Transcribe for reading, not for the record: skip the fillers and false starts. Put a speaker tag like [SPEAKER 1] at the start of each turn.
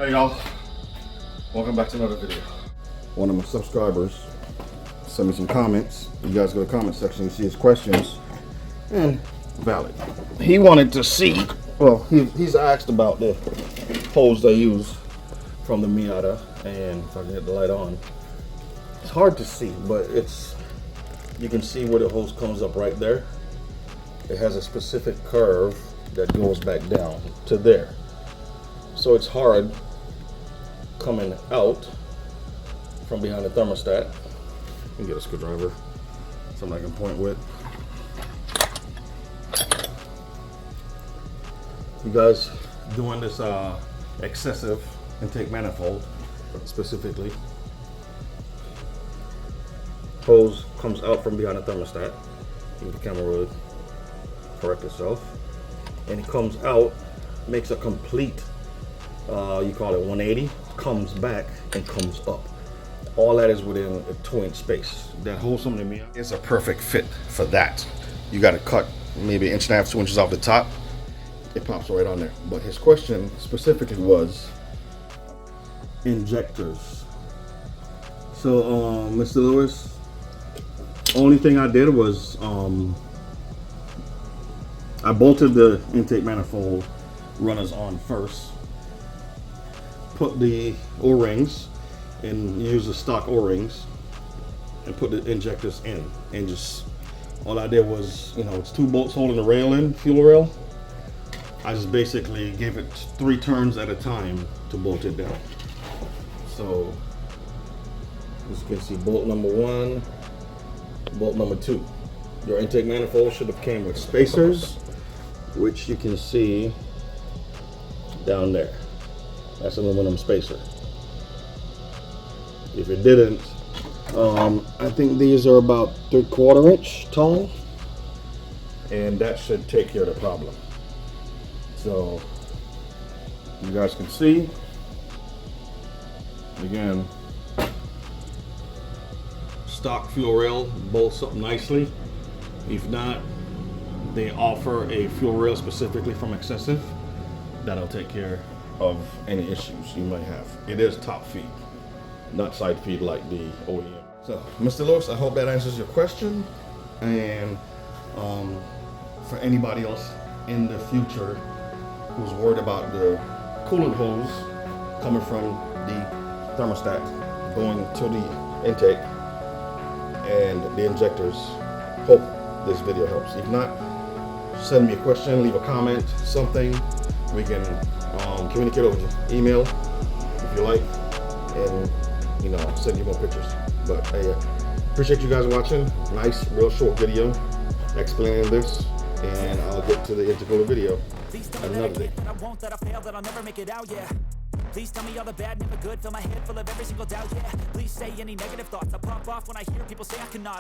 [SPEAKER 1] Hey y'all, welcome back to another video. One of my subscribers sent me some comments. You guys go to the comment section, you see his questions, and valid. He wanted to see, well, he's asked about the hose they use from the Miata, and if I can get the light on, it's hard to see, but you can see where the hose comes up right there. It has a specific curve that goes back down to there. So it's hard coming out from behind the thermostat. Let me get a screwdriver, something I can point with. You guys doing this Xcessive Intake manifold specifically. Hose comes out from behind the thermostat. Maybe the camera would correct itself. And it comes out, makes a complete, you call it 180, comes back and comes up. All that is within a 2-inch space. That hose from the Miata is a perfect fit for that. You got to cut maybe 1.5 inches, 2 inches off the top. It pops right on there. But his question specifically was injectors. So, Mr. Lewis, only thing I did was I bolted the intake manifold runners on first, put the O-rings, and use the stock O-rings, and put the injectors in. And just, all I did was, it's 2 bolts holding the rail in, fuel rail. I just basically gave it 3 turns at a time to bolt it down. So, as you can see, bolt number 1, bolt number 2. Your intake manifold should have came with spacers, which you can see down there. That's an aluminum spacer. If it didn't, I think these are about 3/4 inch tall, and that should take care of the problem. So you guys can see, again, stock fuel rail bolts up nicely. If not, they offer a fuel rail specifically from Xcessive that'll take care of any issues you might have. It is top feed, not side feed like the OEM. So, Mr. Lewis, I hope that answers your question. And for anybody else in the future who's worried about the coolant hose coming from the thermostat going to the intake and the injectors, hope this video helps. If not, send me a question, leave a comment, something. We can communicate over email if you like, and send you more pictures. But hey, appreciate you guys watching. Nice, real short video explaining this, and I'll get to the integral video another day. Please tell me all the bad, never good. Fill my head full of every single doubt, yeah. Please say any negative thoughts. I pop off when I hear people say I cannot.